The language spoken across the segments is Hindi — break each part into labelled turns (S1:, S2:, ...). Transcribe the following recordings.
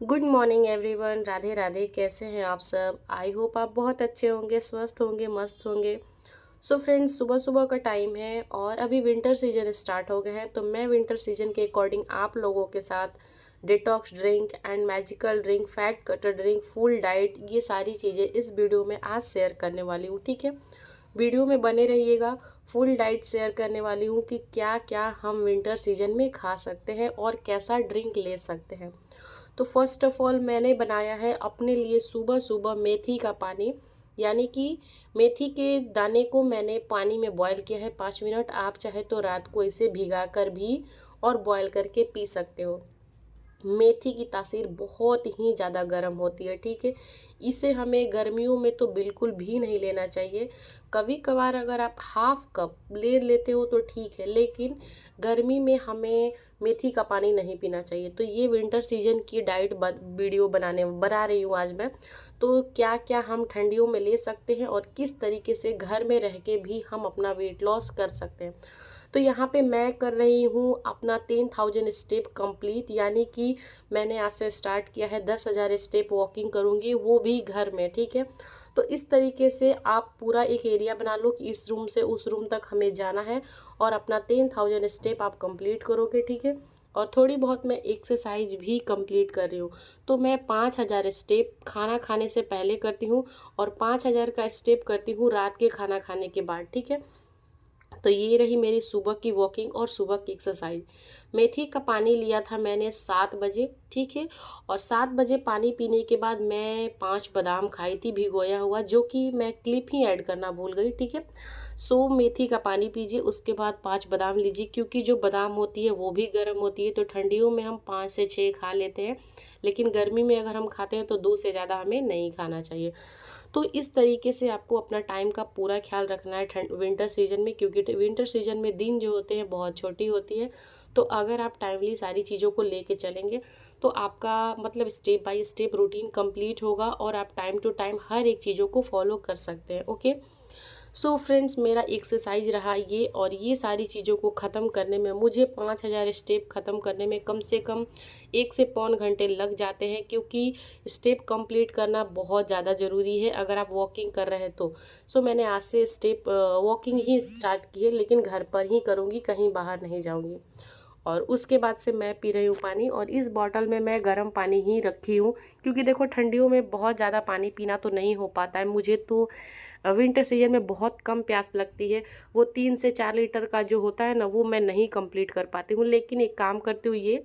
S1: Good morning everyone. Radhe Radhe. कैसे हैं आप सब? आई होप आप बहुत अच्छे होंगे, स्वस्थ होंगे, मस्त होंगे। सो फ्रेंड्स, सुबह सुबह का टाइम है और अभी विंटर सीजन स्टार्ट हो गए हैं, तो मैं विंटर सीजन के अकॉर्डिंग आप लोगों के साथ detox drink and magical drink, fat cutter drink, full diet, ये सारी चीज़ें इस वीडियो में आज शेयर करने वाली हूँ। ठीक है, वीडियो में बने रहिएगा। फुल डाइट शेयर करने वाली हूँ कि क्या क्या हम विंटर सीजन में खा सकते हैं और कैसा ड्रिंक ले सकते हैं। तो फर्स्ट ऑफ ऑल मैंने बनाया है अपने लिए सुबह सुबह मेथी का पानी, यानी कि मेथी के दाने को मैंने पानी में बॉईल किया है 5 मिनट। आप चाहे तो रात को इसे भिगा कर भी और बॉईल करके पी सकते हो। मेथी की तासीर बहुत ही ज़्यादा गर्म होती है। ठीक है, इसे हमें गर्मियों में तो बिल्कुल भी नहीं लेना चाहिए। कभी कभार अगर आप हाफ कप ले लेते हो तो ठीक है, लेकिन गर्मी में हमें मेथी का पानी नहीं पीना चाहिए। तो ये विंटर सीजन की डाइट वीडियो बना रही हूँ आज मैं। तो क्या क्या हम ठंडियों में ले सकते हैं और किस तरीके से घर में रह के भी हम अपना वेट लॉस कर सकते हैं। तो यहाँ पे मैं कर रही हूँ अपना 10,000 स्टेप कंप्लीट, यानी कि मैंने आज से स्टार्ट किया है 10,000 स्टेप वॉकिंग करूँगी, वो भी घर में। ठीक है, तो इस तरीके से आप पूरा एक एरिया बना लो कि इस रूम से उस रूम तक हमें जाना है और अपना 10,000 स्टेप आप कंप्लीट करोगे। ठीक है, और थोड़ी बहुत मैं एक्सरसाइज भी कंप्लीट कर रही हूँ। तो मैं 5,000 स्टेप खाना खाने से पहले करती हूँ और 5,000 का स्टेप करती हूँ रात के खाना खाने के बाद। ठीक है, तो ये रही मेरी सुबह की वॉकिंग और सुबह की एक्सरसाइज। मेथी का पानी लिया था मैंने 7 बजे। ठीक है, और 7 बजे पानी पीने के बाद मैं 5 बादाम खाई थी भिगोया हुआ, जो कि मैं क्लिप ही ऐड करना भूल गई। ठीक है, सो मेथी का पानी पीजिए, उसके बाद 5 बादाम लीजिए, क्योंकि जो बादाम होती है वो भी गर्म होती है। तो ठंडियों में हम 5 से 6 खा लेते हैं, लेकिन गर्मी में अगर हम खाते हैं तो 2 से ज़्यादा हमें नहीं खाना चाहिए। तो इस तरीके से आपको अपना टाइम का पूरा ख्याल रखना है विंटर सीजन में, क्योंकि विंटर सीजन में दिन जो होते हैं बहुत छोटी होती है। तो अगर आप टाइमली सारी चीज़ों को लेके चलेंगे तो आपका मतलब step by step routine complete होगा और आप टाइम टू टाइम हर एक चीज़ों को फॉलो कर सकते हैं। ओके, सो फ्रेंड्स, मेरा एक्सरसाइज रहा ये, और ये सारी चीज़ों को ख़त्म करने में मुझे 5,000 स्टेप ख़त्म करने में कम से कम 1 से 1.25 घंटे लग जाते हैं, क्योंकि स्टेप कंप्लीट करना बहुत ज़्यादा ज़रूरी है अगर आप वॉकिंग कर रहे हैं तो। सो मैंने आज से स्टेप वॉकिंग ही स्टार्ट की है, लेकिन घर पर ही करूँगी, कहीं बाहर नहीं जाऊँगी। और उसके बाद से मैं पी रही हूँ पानी, और इस बॉटल में मैं गर्म पानी ही रखी हूँ, क्योंकि देखो ठंडियों में बहुत ज़्यादा पानी पीना तो नहीं हो पाता है मुझे। तो विंटर सीजन में बहुत कम प्यास लगती है, वो 3 से 4 लीटर का जो होता है ना, वो मैं नहीं कंप्लीट कर पाती हूँ। लेकिन एक काम करती हूँ ये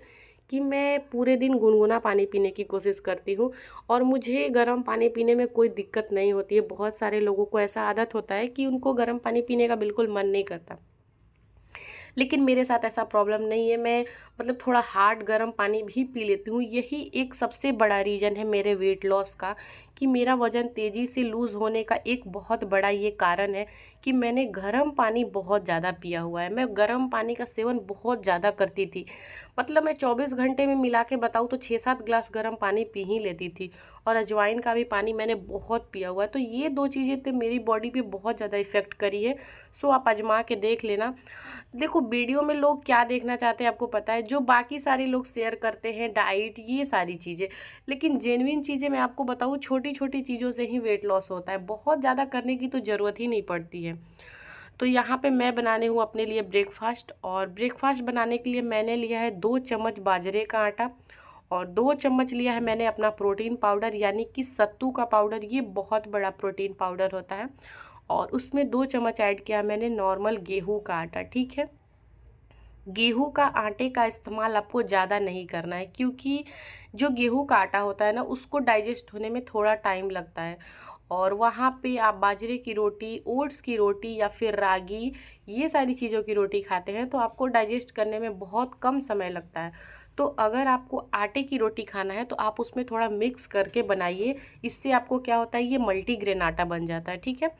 S1: कि मैं पूरे दिन गुनगुना पानी पीने की कोशिश करती हूँ, और मुझे गर्म पानी पीने में कोई दिक्कत नहीं होती है। बहुत सारे लोगों को ऐसा आदत होता है कि उनको गर्म पानी पीने का बिल्कुल मन नहीं करता, लेकिन मेरे साथ ऐसा प्रॉब्लम नहीं है। मैं मतलब थोड़ा हार्ड गर्म पानी भी पी लेती हूँ। यही एक सबसे बड़ा रीज़न है मेरे वेट लॉस का, कि मेरा वज़न तेज़ी से लूज़ होने का एक बहुत बड़ा ये कारण है कि मैंने गर्म पानी बहुत ज़्यादा पिया हुआ है। मैं गर्म पानी का सेवन बहुत ज़्यादा करती थी, मतलब मैं 24 घंटे में मिला के बताऊँ तो 6-7 ग्लास गर्म पानी पी ही लेती थी, और अजवाइन का भी पानी मैंने बहुत पिया हुआ है। तो ये 2 चीज़ें तो मेरी बॉडी पे बहुत ज़्यादा इफ़ेक्ट करी है। सो आप आजमा के देख लेना। देखो वीडियो में लोग क्या देखना चाहते हैं आपको पता है, जो बाकी सारे लोग शेयर करते हैं डाइट ये सारी चीज़ें, लेकिन जेन्युइन चीज़ें मैं आपको बताऊँ, छोटी छोटी चीज़ों से ही वेट लॉस होता है, बहुत ज़्यादा करने की तो ज़रूरत ही नहीं पड़ती है। तो यहाँ पे मैं बनाने हूँ अपने लिए ब्रेकफास्ट, और ब्रेकफास्ट बनाने के लिए मैंने लिया है 2 चम्मच बाजरे का आटा, और 2 चम्मच लिया है मैंने अपना प्रोटीन पाउडर, यानी कि सत्तू का पाउडर। ये बहुत बड़ा प्रोटीन पाउडर होता है। और उसमें 2 चम्मच ऐड किया मैंने नॉर्मल गेहूं का आटा। ठीक है, गेहूं का आटे का इस्तेमाल आपको ज़्यादा नहीं करना है, क्योंकि जो गेहूं का आटा होता है ना, उसको डाइजेस्ट होने में थोड़ा टाइम लगता है। और वहाँ पे आप बाजरे की रोटी, ओट्स की रोटी या फिर रागी, ये सारी चीज़ों की रोटी खाते हैं तो आपको डाइजेस्ट करने में बहुत कम समय लगता है। तो अगर आपको आटे की रोटी खाना है तो आप उसमें थोड़ा मिक्स करके बनाइए, इससे आपको क्या होता है, ये मल्टीग्रेन आटा बन जाता है। ठीक है,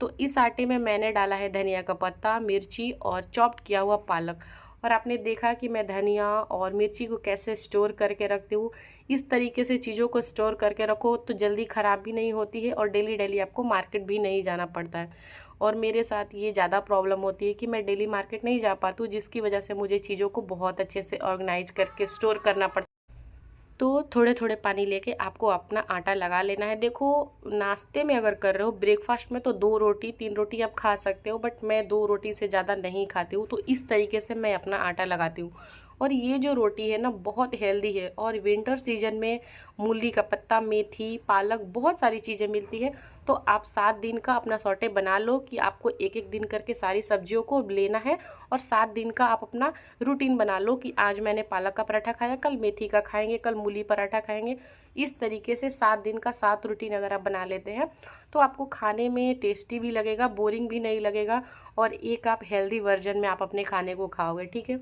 S1: तो इस आटे में मैंने डाला है धनिया का पत्ता, मिर्ची और चॉप्ड किया हुआ पालक। और आपने देखा कि मैं धनिया और मिर्ची को कैसे स्टोर करके रखती हूँ। इस तरीके से चीज़ों को स्टोर करके रखो तो जल्दी ख़राब भी नहीं होती है, और डेली डेली आपको मार्केट भी नहीं जाना पड़ता है। और मेरे साथ ये ज़्यादा प्रॉब्लम होती है कि मैं डेली मार्केट नहीं जा पाती हूँ, जिसकी वजह से मुझे चीज़ों को बहुत अच्छे से ऑर्गेनाइज करके स्टोर करना पड़ता है। तो थोड़े थोड़े पानी लेके आपको अपना आटा लगा लेना है। देखो, नाश्ते में अगर कर रहे हो, ब्रेकफास्ट में तो 2 रोटी 3 रोटी आप खा सकते हो, बट मैं 2 रोटी से ज़्यादा नहीं खाती हूँ। तो इस तरीके से मैं अपना आटा लगाती हूँ। और ये जो रोटी है ना, बहुत हेल्दी है। और विंटर सीजन में मूली का पत्ता, मेथी, पालक, बहुत सारी चीज़ें मिलती है। तो आप 7 दिन का अपना सॉटे बना लो कि आपको एक एक दिन करके सारी सब्जियों को लेना है। और 7 दिन का आप अपना रूटीन बना लो कि आज मैंने पालक का पराठा खाया, कल मेथी का खाएंगे, कल मूली पराठा खाएंगे। इस तरीके से 7 दिन का 7 रूटीन अगर आप बना लेते हैं तो आपको खाने में टेस्टी भी लगेगा, बोरिंग भी नहीं लगेगा, और एक आप हेल्दी वर्जन में आप अपने खाने को खाओगे। ठीक है।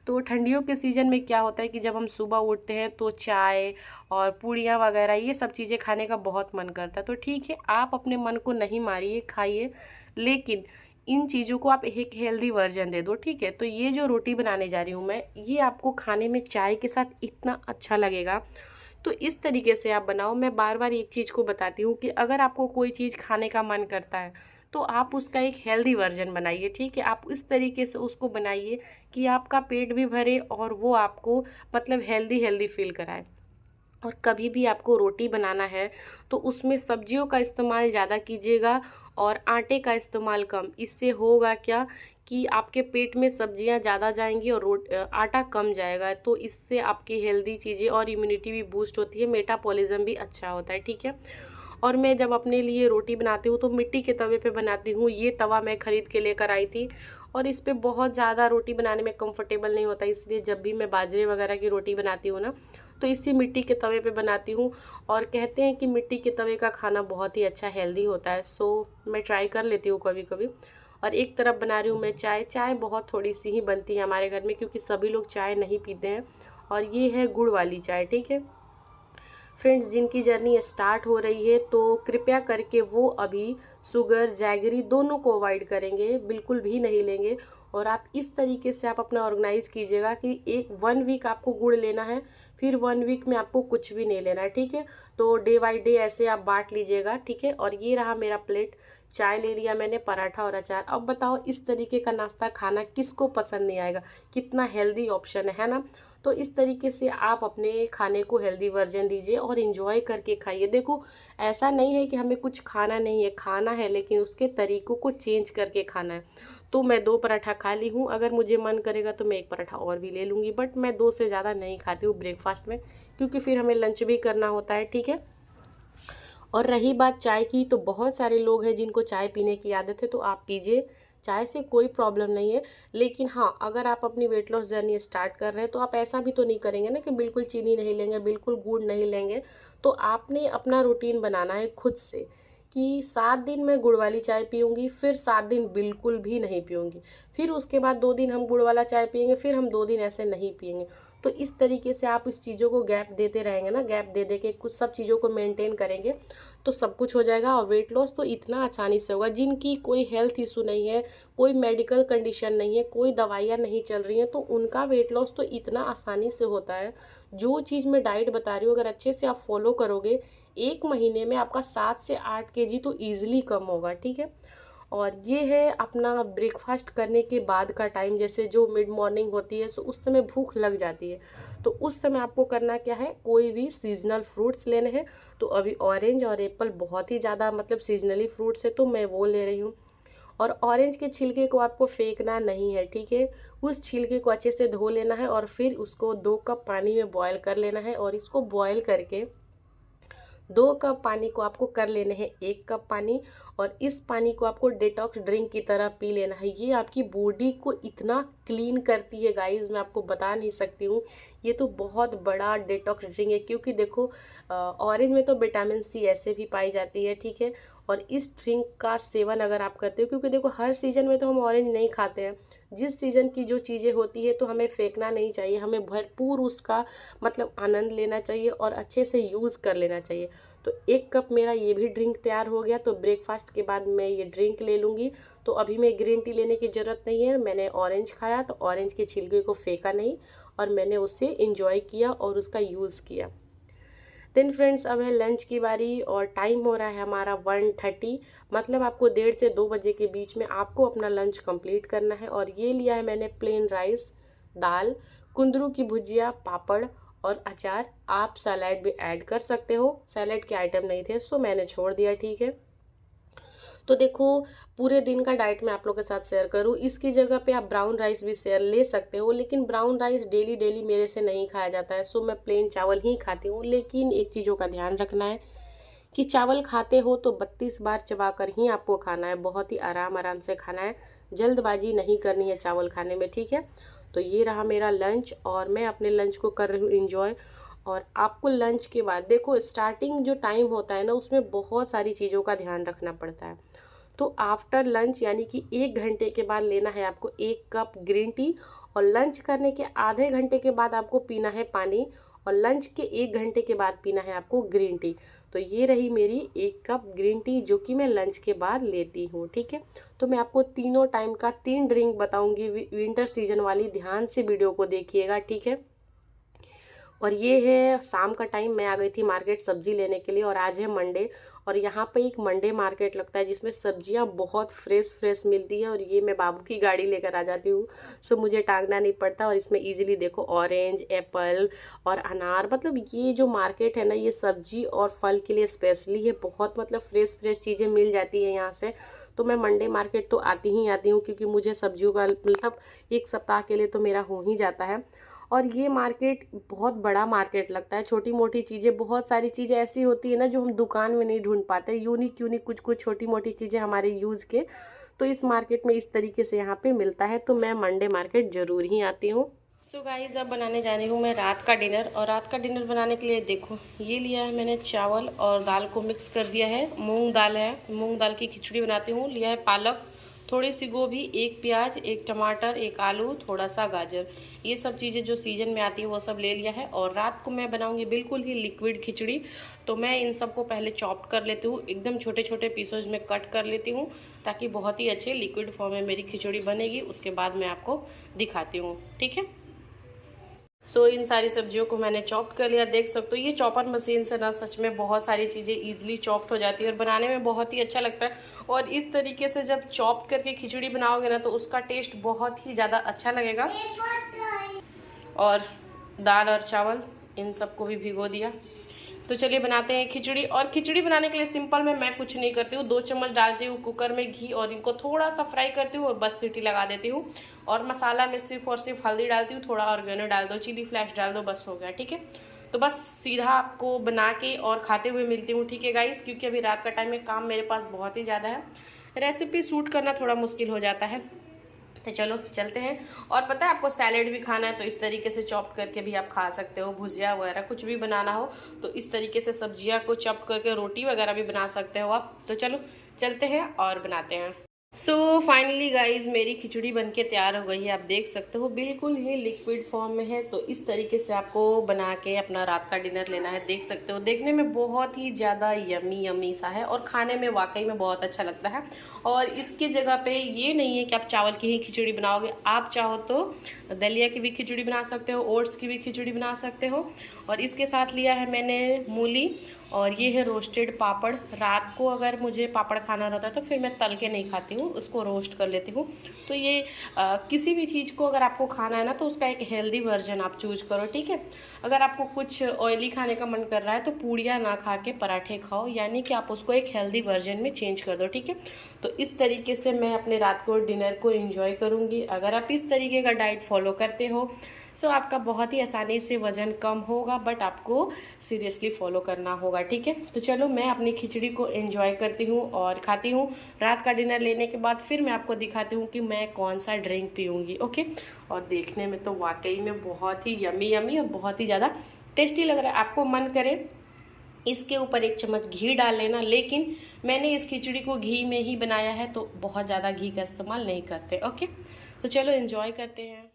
S1: तो ठंडियों के सीज़न में क्या होता है कि जब हम सुबह उठते हैं तो चाय और पूड़ियाँ वगैरह ये सब चीज़ें खाने का बहुत मन करता है। तो ठीक है, आप अपने मन को नहीं मारिए, खाइए, लेकिन इन चीज़ों को आप एक हेल्दी वर्जन दे दो। ठीक है। तो ये जो रोटी बनाने जा रही हूँ मैं, ये आपको खाने में चाय के साथ इतना अच्छा लगेगा। तो इस तरीके से आप बनाओ। मैं बार बार एक चीज़ को बताती हूँ कि अगर आपको कोई चीज़ खाने का मन करता है तो आप उसका एक हेल्दी वर्जन बनाइए। ठीक है। आप इस तरीके से उसको बनाइए कि आपका पेट भी भरे और वो आपको मतलब हेल्दी हेल्दी फील कराए। और कभी भी आपको रोटी बनाना है तो उसमें सब्जियों का इस्तेमाल ज़्यादा कीजिएगा और आटे का इस्तेमाल कम। इससे होगा क्या कि आपके पेट में सब्जियां ज़्यादा जाएंगी और आटा कम जाएगा। तो इससे आपकी हेल्दी चीज़ें और इम्यूनिटी भी बूस्ट होती है, मेटाबॉलिज्म भी अच्छा होता है। ठीक है। और मैं जब अपने लिए रोटी बनाती हूँ तो मिट्टी के तवे पे बनाती हूँ। ये तवा मैं ख़रीद के लेकर आई थी और इस पे बहुत ज़्यादा रोटी बनाने में कंफर्टेबल नहीं होता, इसलिए जब भी मैं बाजरे वगैरह की रोटी बनाती हूँ ना, तो इसी मिट्टी के तवे पे बनाती हूँ। और कहते हैं कि मिट्टी के तवे का खाना बहुत ही अच्छा हेल्दी होता है। सो मैं ट्राई कर लेती हूँ कभी कभी। और एक तरफ बना रही हूँ मैं चाय। चाय बहुत थोड़ी सी ही बनती है हमारे घर में क्योंकि सभी लोग चाय नहीं पीते हैं। और ये है गुड़ वाली चाय। ठीक है। फ्रेंड्स, जिनकी जर्नी स्टार्ट हो रही है तो कृपया करके वो अभी शुगर, जैगरी दोनों को अवॉइड करेंगे, बिल्कुल भी नहीं लेंगे। और आप इस तरीके से आप अपना ऑर्गेनाइज कीजिएगा कि 1 वीक आपको गुड़ लेना है, फिर 1 वीक में आपको कुछ भी नहीं लेना है। ठीक है। तो डे बाय डे ऐसे आप बांट लीजिएगा। ठीक है। और ये रहा मेरा प्लेट, चाय ले लिया मैंने, पराठा और अचार। अब बताओ, इस तरीके का नाश्ता खाना किसको पसंद नहीं आएगा? कितना हेल्दी ऑप्शन है ना। तो इस तरीके से आप अपने खाने को हेल्दी वर्जन दीजिए और इन्जॉय करके खाइए। देखो, ऐसा नहीं है कि हमें कुछ खाना नहीं है, खाना है, लेकिन उसके तरीक़ों को चेंज करके खाना है। तो मैं 2 पराठा खा ली हूँ, अगर मुझे मन करेगा तो मैं 1 पराठा और भी ले लूँगी, बट मैं 2 से ज़्यादा नहीं खाती हूँ ब्रेकफास्ट में, क्योंकि फिर हमें लंच भी करना होता है। ठीक है। और रही बात चाय की, तो बहुत सारे लोग हैं जिनको चाय पीने की आदत है, तो आप पीजिए, चाय से कोई प्रॉब्लम नहीं है। लेकिन हाँ, अगर आप अपनी वेट लॉस जर्नी स्टार्ट कर रहे हैं तो आप ऐसा भी तो नहीं करेंगे ना कि बिल्कुल चीनी नहीं लेंगे, बिल्कुल गुड़ नहीं लेंगे। तो आपने अपना रूटीन बनाना है खुद से कि 7 दिन मैं गुड़ वाली चाय पीऊँगी, फिर 7 दिन बिल्कुल भी नहीं पीऊँगी, फिर उसके बाद 2 दिन हम गुड़ वाला चाय पिएंगे, फिर हम 2 दिन ऐसे नहीं पिएंगे। तो इस तरीके से आप इस चीज़ों को गैप देते रहेंगे ना, गैप दे दे के कुछ सब चीज़ों को मेंटेन करेंगे तो सब कुछ हो जाएगा। और वेट लॉस तो इतना आसानी से होगा। जिनकी कोई हेल्थ इशू नहीं है, कोई मेडिकल कंडीशन नहीं है, कोई दवाइयाँ नहीं चल रही हैं, तो उनका वेट लॉस तो इतना आसानी से होता है। जो चीज़ मैं डाइट बता रही हूँ, अगर अच्छे से आप फॉलो करोगे, 1 महीने में आपका 7 से 8 केजी तो ईजिली कम होगा। ठीक है। और ये है अपना ब्रेकफास्ट करने के बाद का टाइम, जैसे जो मिड मॉर्निंग होती है, सो उस समय भूख लग जाती है। तो उस समय आपको करना क्या है, कोई भी सीजनल फ्रूट्स लेने हैं। तो अभी ऑरेंज और एप्पल बहुत ही ज़्यादा मतलब सीजनली फ्रूट्स है, तो मैं वो ले रही हूँ। और ऑरेंज के छिलके को आपको फेंकना नहीं है। ठीक है। उस छिलके को अच्छे से धो लेना है और फिर उसको 2 कप पानी में बॉयल कर लेना है। और इसको बॉयल करके 2 कप पानी को आपको कर लेने हैं 1 कप पानी, और इस पानी को आपको डिटॉक्स ड्रिंक की तरह पी लेना है। ये आपकी बॉडी को इतना क्लीन करती है गाइस, मैं आपको बता नहीं सकती हूँ। ये तो बहुत बड़ा डिटॉक्स ड्रिंक है, क्योंकि देखो ऑरेंज में तो विटामिन सी ऐसे भी पाई जाती है। ठीक है। और इस ड्रिंक का सेवन अगर आप करते हो, क्योंकि देखो हर सीज़न में तो हम ऑरेंज नहीं खाते हैं, जिस सीज़न की जो चीज़ें होती है तो हमें फेंकना नहीं चाहिए, हमें भरपूर उसका मतलब आनंद लेना चाहिए और अच्छे से यूज़ कर लेना चाहिए। तो 1 कप मेरा ये भी ड्रिंक तैयार हो गया। तो ब्रेकफास्ट के बाद मैं ये ड्रिंक ले लूँगी। तो अभी मैं ग्रीन टी लेने की ज़रूरत नहीं है। मैंने ऑरेंज खाया तो ऑरेंज के छिलके को फेंका नहीं और मैंने उसे इंजॉय किया और उसका यूज़ किया। देन फ्रेंड्स, अब है लंच की बारी और टाइम हो रहा है हमारा 1:30, मतलब आपको 1:30 से 2 बजे के बीच में आपको अपना लंच कंप्लीट करना है। और ये लिया है मैंने प्लेन राइस, दाल, कुंदरू की भुजिया, पापड़ और अचार। आप सलाद भी ऐड कर सकते हो, सलाद के आइटम नहीं थे सो मैंने छोड़ दिया, ठीक है। तो देखो, पूरे दिन का डाइट मैं आप लोगों के साथ शेयर करूँ, इसकी जगह पे आप ब्राउन राइस भी शेयर ले सकते हो, लेकिन ब्राउन राइस डेली डेली मेरे से नहीं खाया जाता है, सो मैं प्लेन चावल ही खाती हूँ। लेकिन एक चीज़ों का ध्यान रखना है कि चावल खाते हो तो 32 बार चबा कर ही आपको खाना है, बहुत ही आराम आराम से खाना है, जल्दबाजी नहीं करनी है चावल खाने में, ठीक है। तो ये रहा मेरा लंच और मैं अपने लंच को कर रही हूँ इंजॉय। और आपको लंच के बाद देखो, स्टार्टिंग जो टाइम होता है ना, उसमें बहुत सारी चीज़ों का ध्यान रखना पड़ता है। तो आफ्टर लंच यानी कि 1 घंटे के बाद लेना है आपको 1 कप ग्रीन टी, और लंच करने के आधे घंटे के बाद आपको पीना है पानी, और लंच के 1 घंटे के बाद पीना है आपको ग्रीन टी। तो ये रही मेरी 1 कप ग्रीन टी जो कि मैं लंच के बाद लेती हूँ, ठीक है। तो मैं आपको तीनों टाइम का 3 ड्रिंक बताऊँगी विंटर सीजन वाली, ध्यान से वीडियो को देखिएगा, ठीक है। और ये है शाम का टाइम, मैं आ गई थी मार्केट सब्जी लेने के लिए, और आज है मंडे, और यहाँ पे एक मंडे मार्केट लगता है जिसमें सब्जियाँ बहुत फ्रेश फ्रेश मिलती है, और ये मैं बाबू की गाड़ी लेकर आ जाती हूँ, सो मुझे टांगना नहीं पड़ता। और इसमें इजीली देखो ऑरेंज, एप्पल और अनार, मतलब ये जो मार्केट है ना, ये सब्जी और फल के लिए स्पेशली है, बहुत मतलब फ्रेश फ्रेश चीज़ें मिल जाती है यहाँ से। तो मैं मंडे मार्केट तो आती ही आती हूँ, क्योंकि मुझे सब्जियों का मतलब 1 सप्ताह के लिए तो मेरा हो ही जाता है। और ये मार्केट बहुत बड़ा मार्केट लगता है, छोटी मोटी चीज़ें, बहुत सारी चीज़ें ऐसी होती है ना जो हम दुकान में नहीं ढूंढ पाते, यूनिक यूनिक कुछ कुछ छोटी मोटी चीज़ें हमारे यूज़ के, तो इस मार्केट में इस तरीके से यहाँ पे मिलता है। तो मैं मंडे मार्केट ज़रूर ही आती हूँ। सो गाइस, अब बनाने जा रही हूँ मैं रात का डिनर, और रात का डिनर बनाने के लिए देखो, ये लिया है मैंने चावल और दाल को मिक्स कर दिया है, मूंग दाल है, मूंग दाल की खिचड़ी बनाती हूँ। लिया है पालक, थोड़ी सी गोभी, 1 प्याज, 1 टमाटर, 1 आलू, थोड़ा सा गाजर, ये सब चीज़ें जो सीजन में आती है वो सब ले लिया है। और रात को मैं बनाऊंगी बिल्कुल ही लिक्विड खिचड़ी, तो मैं इन सबको पहले चॉप कर लेती हूँ, एकदम छोटे छोटे पीसेज में कट कर लेती हूँ, ताकि बहुत ही अच्छे लिक्विड फॉर्म में मेरी खिचड़ी बनेगी। उसके बाद मैं आपको दिखाती हूँ, ठीक है। सो इन सारी सब्जियों को मैंने चॉप कर लिया, देख सकते हो ये चॉपर मशीन से ना सच में बहुत सारी चीज़ें इजीली चॉप्ड हो जाती है और बनाने में बहुत ही अच्छा लगता है। और इस तरीके से जब चॉप करके खिचड़ी बनाओगे ना तो उसका टेस्ट बहुत ही ज़्यादा अच्छा लगेगा। और दाल और चावल इन सबको भी भिगो दिया। तो चलिए बनाते हैं खिचड़ी। और खिचड़ी बनाने के लिए सिंपल में मैं कुछ नहीं करती हूँ, 2 चम्मच डालती हूँ कुकर में घी और इनको थोड़ा सा फ्राई करती हूँ और बस सीटी लगा देती हूँ। और मसाला में सिर्फ और सिर्फ हल्दी डालती हूँ, थोड़ा ऑर्गेनो डाल दो, चिली फ्लेक्स डाल दो, बस हो गया, ठीक है। तो बस सीधा आपको बना के और खाते हुए मिलती हूँ, ठीक है गाइस, क्योंकि अभी रात का टाइम में काम मेरे पास बहुत ही ज़्यादा है, रेसिपी शूट करना थोड़ा मुश्किल हो जाता है। तो चलो चलते हैं। और पता है आपको सैलेड भी खाना है तो इस तरीके से चॉप करके भी आप खा सकते हो, भुजिया वगैरह कुछ भी बनाना हो तो इस तरीके से सब्जियां को चॉप करके रोटी वगैरह भी बना सकते हो आप। तो चलो चलते हैं और बनाते हैं। सो फाइनली गाइज मेरी खिचड़ी बनके तैयार हो गई है, आप देख सकते हो बिल्कुल ही लिक्विड फॉर्म में है। तो इस तरीके से आपको बना के अपना रात का डिनर लेना है, देख सकते हो देखने में बहुत ही ज़्यादा यमी यमी सा है और खाने में वाकई में बहुत अच्छा लगता है। और इसके जगह पे ये नहीं है कि आप चावल की ही खिचड़ी बनाओगे, आप चाहो तो दलिया की भी खिचड़ी बना सकते हो, ओट्स की भी खिचड़ी बना सकते हो। और इसके साथ लिया है मैंने मूली और ये है रोस्टेड पापड़। रात को अगर मुझे पापड़ खाना रहता है तो फिर मैं तल के नहीं खाती हूँ, उसको रोस्ट कर लेती हूँ। तो ये किसी भी चीज़ को अगर आपको खाना है ना तो उसका एक हेल्दी वर्जन आप चूज करो, ठीक है। अगर आपको कुछ ऑयली खाने का मन कर रहा है तो पूड़ियाँ ना खा के पराठे खाओ, यानी कि आप उसको एक हेल्दी वर्जन में चेंज कर दो, ठीक है। तो इस तरीके से मैं अपने रात को डिनर को एंजॉय करूँगी। अगर आप इस तरीके का डाइट फॉलो करते हो सो आपका बहुत ही आसानी से वज़न कम होगा, बट आपको सीरियसली फॉलो करना होगा, ठीक है। तो चलो मैं अपनी खिचड़ी को एंजॉय करती हूँ और खाती हूँ। रात का डिनर लेने के बाद फिर मैं आपको दिखाती हूँ कि मैं कौन सा ड्रिंक पीऊँगी, ओके। और देखने में तो वाकई में बहुत ही यमी यमी और बहुत ही ज़्यादा टेस्टी लग रहा है। आपको मन करे इसके ऊपर 1 चम्मच घी डाल लेना, लेकिन मैंने इस खिचड़ी को घी में ही बनाया है तो बहुत ज़्यादा घी का इस्तेमाल नहीं करते, ओके। तो चलो एंजॉय करते हैं।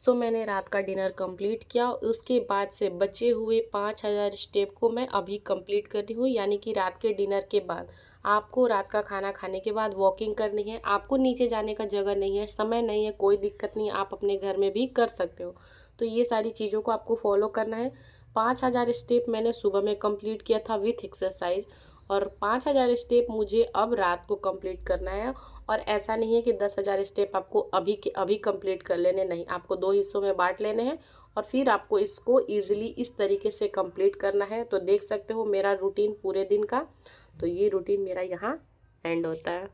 S1: सो मैंने रात का डिनर कंप्लीट किया, उसके बाद से बचे हुए 5000 स्टेप को मैं अभी कंप्लीट कर रही हूँ, यानी कि रात के डिनर के बाद आपको रात का खाना खाने के बाद वॉकिंग करनी है। आपको नीचे जाने का जगह नहीं है, समय नहीं है, कोई दिक्कत नहीं है, आप अपने घर में भी कर सकते हो। तो ये सारी चीज़ों को आपको फॉलो करना है। 5000 स्टेप मैंने सुबह में कंप्लीट किया था विथ एक्सरसाइज, और 5000 स्टेप मुझे अब रात को कंप्लीट करना है। और ऐसा नहीं है कि 10,000 स्टेप आपको अभी के अभी कंप्लीट कर लेने, नहीं, आपको 2 हिस्सों में बांट लेने हैं और फिर आपको इसको ईजिली इस तरीके से कंप्लीट करना है। तो देख सकते हो मेरा रूटीन पूरे दिन का, तो ये रूटीन मेरा यहाँ एंड होता है।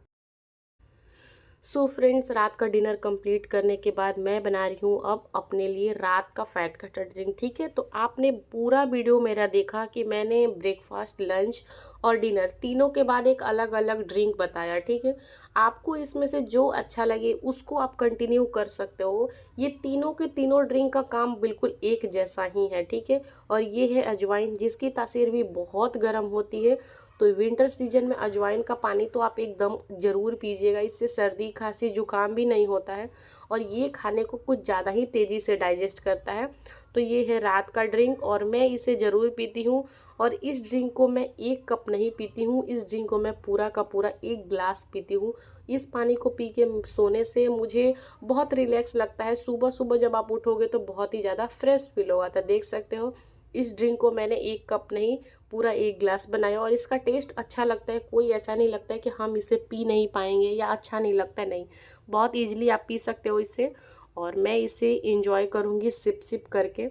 S1: सो फ्रेंड्स, रात का डिनर कंप्लीट करने के बाद मैं बना रही हूँ अब अपने लिए रात का फैट कटर ड्रिंक। ठीक है, तो आपने पूरा वीडियो मेरा देखा कि मैंने ब्रेकफास्ट, लंच और डिनर तीनों के बाद एक अलग अलग ड्रिंक बताया। ठीक है, आपको इसमें से जो अच्छा लगे उसको आप कंटिन्यू कर सकते हो। ये तीनों के तीनों ड्रिंक का काम बिल्कुल एक जैसा ही है। ठीक है, और ये है अजवाइन, जिसकी तासीर भी बहुत गर्म होती है। तो विंटर सीजन में अजवाइन का पानी तो आप एकदम ज़रूर पीजिएगा, इससे सर्दी, खांसी, जुकाम भी नहीं होता है और ये खाने को कुछ ज़्यादा ही तेज़ी से डाइजेस्ट करता है। तो ये है रात का ड्रिंक और मैं इसे ज़रूर पीती हूँ। और इस ड्रिंक को मैं 1 कप नहीं पीती हूँ, इस ड्रिंक को मैं पूरा का पूरा 1 गिलास पीती हूँ। इस पानी को पी के सोने से मुझे बहुत रिलैक्स लगता है। सुबह सुबह जब आप उठोगे तो बहुत ही ज़्यादा फ्रेश फील होगा। तो देख सकते हो इस ड्रिंक को मैंने 1 कप नहीं, पूरा 1 गिलास बनाया और इसका टेस्ट अच्छा लगता है। कोई ऐसा नहीं लगता है कि हम इसे पी नहीं पाएंगे या अच्छा नहीं लगता है, नहीं, बहुत ईजिली आप पी सकते हो इसे। और मैं इसे इंजॉय करूँगी सिप सिप करके।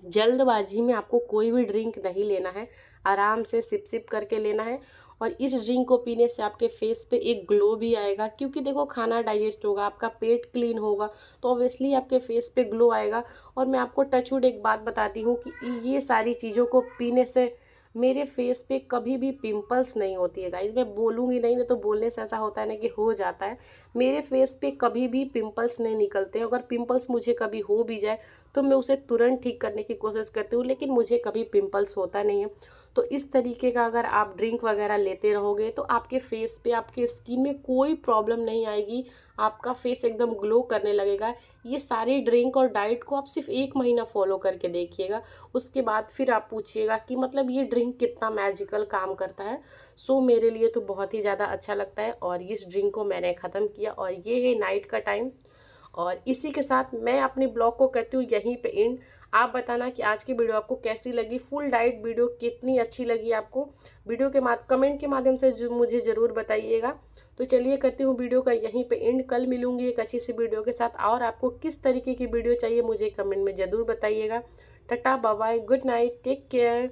S1: जल्दबाजी में आपको कोई भी ड्रिंक नहीं लेना है, आराम से सिप सिप करके लेना है। और इस ड्रिंक को पीने से आपके फेस पे एक ग्लो भी आएगा, क्योंकि देखो खाना डाइजेस्ट होगा, आपका पेट क्लीन होगा, तो ऑब्वियसली आपके फेस पे ग्लो आएगा। और मैं आपको टचवुड एक बात बताती हूँ कि ये सारी चीज़ों को पीने से मेरे फेस पे कभी भी पिंपल्स नहीं होती है गाइज। मैं बोलूँगी नहीं तो बोलने से ऐसा होता है ना कि हो जाता है। मेरे फेस पे कभी भी पिंपल्स नहीं निकलते हैं। अगर पिंपल्स मुझे कभी हो भी जाए तो मैं उसे तुरंत ठीक करने की कोशिश करती हूँ, लेकिन मुझे कभी पिंपल्स होता नहीं है। तो इस तरीके का अगर आप ड्रिंक वगैरह लेते रहोगे तो आपके फेस पे, आपके स्किन में कोई प्रॉब्लम नहीं आएगी, आपका फेस एकदम ग्लो करने लगेगा। ये सारी ड्रिंक और डाइट को आप सिर्फ 1 महीना फॉलो करके देखिएगा, उसके बाद फिर आप पूछिएगा कि मतलब ये ड्रिंक कितना मैजिकल काम करता है। सो मेरे लिए तो बहुत ही ज़्यादा अच्छा लगता है और इस ड्रिंक को मैंने ख़त्म किया। और ये है नाइट का टाइम और इसी के साथ मैं अपने ब्लॉग को करती हूँ यहीं पे एंड। आप बताना कि आज की वीडियो आपको कैसी लगी, फुल डाइट वीडियो कितनी अच्छी लगी आपको। वीडियो के कमेंट के माध्यम से मुझे ज़रूर बताइएगा। तो चलिए करती हूँ वीडियो का यहीं पे एंड। कल मिलूंगी एक अच्छी सी वीडियो के साथ, और आपको किस तरीके की वीडियो चाहिए मुझे कमेंट में ज़रूर बताइएगा। Tata, bye bye, good night, take care.